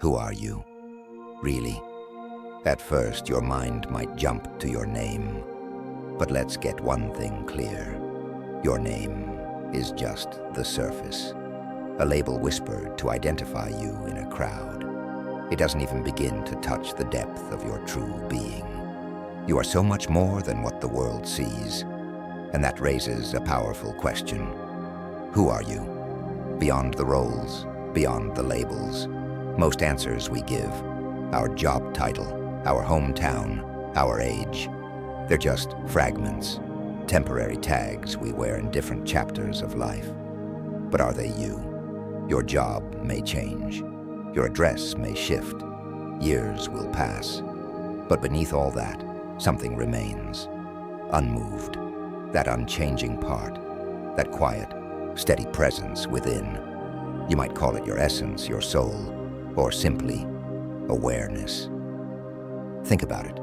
Who are you? Really? At first, your mind might jump to your name. But let's get one thing clear. Your name is just the surface. A label whispered to identify you in a crowd. It doesn't even begin to touch the depth of your true being. You are so much more than what the world sees. And that raises a powerful question. Who are you? Beyond the roles, beyond the labels. Most answers we give, our job title, our hometown, our age, they're just fragments, temporary tags we wear in different chapters of life. But are they you? Your job may change. Your address may shift. Years will pass. But beneath all that, something remains, unmoved. That unchanging part, that quiet, steady presence within. You might call it your essence, your soul, or simply awareness. Think about it.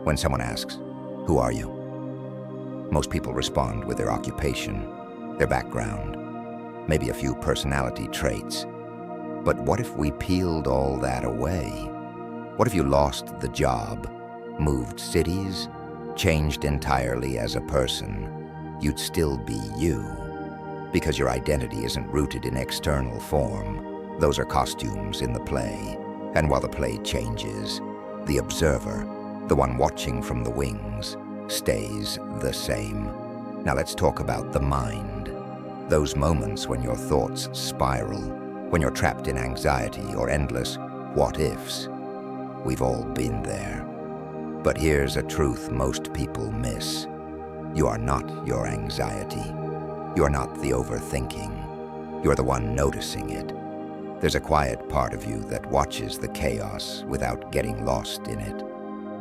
When someone asks, "Who are you?" most people respond with their occupation, their background, maybe a few personality traits. But what if we peeled all that away? What if you lost the job, moved cities, changed entirely as a person? You'd still be you, because your identity isn't rooted in external form. Those are costumes in the play, and while the play changes, the observer, the one watching from the wings, stays the same. Now let's talk about the mind. Those moments when your thoughts spiral, when you're trapped in anxiety or endless what-ifs. We've all been there. But here's a truth most people miss. You are not your anxiety. You are not the overthinking. You're the one noticing it. There's a quiet part of you that watches the chaos without getting lost in it.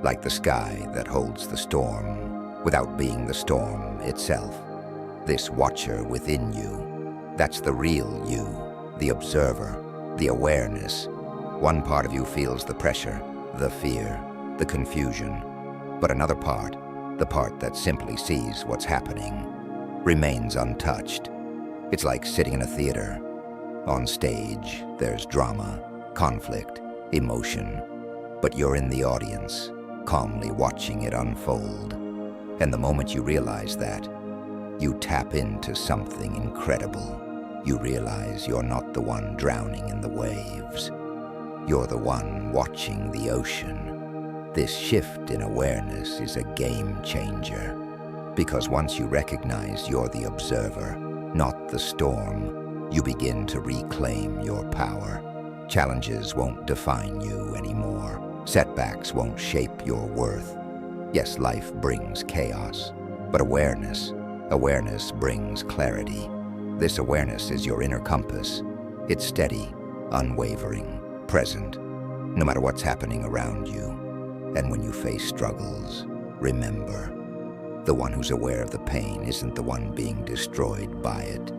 Like the sky that holds the storm, without being the storm itself. This watcher within you, that's the real you, the observer, the awareness. One part of you feels the pressure, the fear, the confusion. But another part, the part that simply sees what's happening, remains untouched. It's like sitting in a theater. On stage, there's drama, conflict, emotion. But you're in the audience, calmly watching it unfold. And the moment you realize that, you tap into something incredible. You realize you're not the one drowning in the waves. You're the one watching the ocean. This shift in awareness is a game changer. Because once you recognize you're the observer, not the storm, you begin to reclaim your power. Challenges won't define you anymore. Setbacks won't shape your worth. Yes, life brings chaos, but awareness brings clarity. This awareness is your inner compass. It's steady, unwavering, present, no matter what's happening around you. And when you face struggles, remember, the one who's aware of the pain isn't the one being destroyed by it.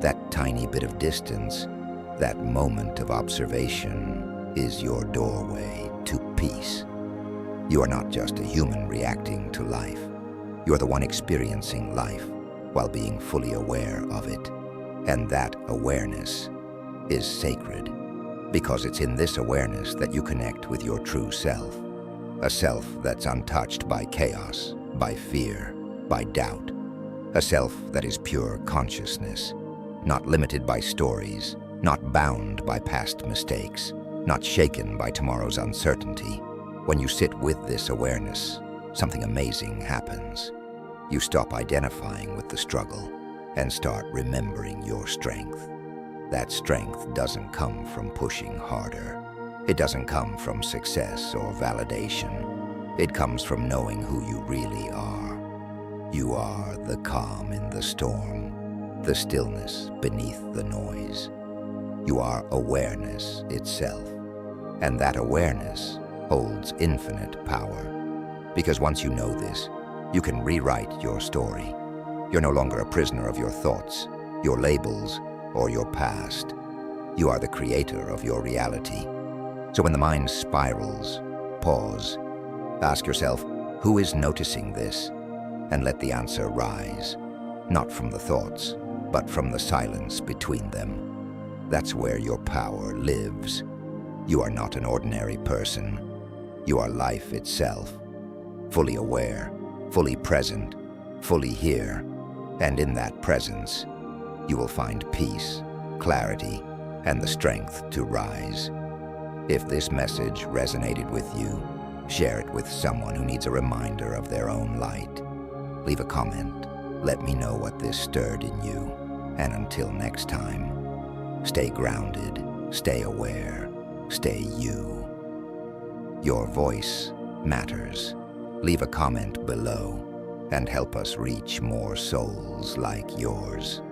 That tiny bit of distance, that moment of observation, is your doorway to peace. You are not just a human reacting to life. You're the one experiencing life while being fully aware of it. And that awareness is sacred, because it's in this awareness that you connect with your true self. A self that's untouched by chaos, by fear, by doubt. A self that is pure consciousness, not limited by stories, not bound by past mistakes, not shaken by tomorrow's uncertainty. When you sit with this awareness, something amazing happens. You stop identifying with the struggle and start remembering your strength. That strength doesn't come from pushing harder. It doesn't come from success or validation. It comes from knowing who you really are. You are the calm in the storm, the stillness beneath the noise. You are awareness itself. And that awareness holds infinite power. Because once you know this, you can rewrite your story. You're no longer a prisoner of your thoughts, your labels, or your past. You are the creator of your reality. So when the mind spirals, pause. Ask yourself, who is noticing this? And let the answer rise, not from the thoughts, but from the silence between them. That's where your power lives. You are not an ordinary person. You are life itself, fully aware, fully present, fully here. And in that presence, you will find peace, clarity, and the strength to rise. If this message resonated with you, share it with someone who needs a reminder of their own light. Leave a comment. Let me know what this stirred in you. And until next time, stay grounded, stay aware, stay you. Your voice matters. Leave a comment below and help us reach more souls like yours.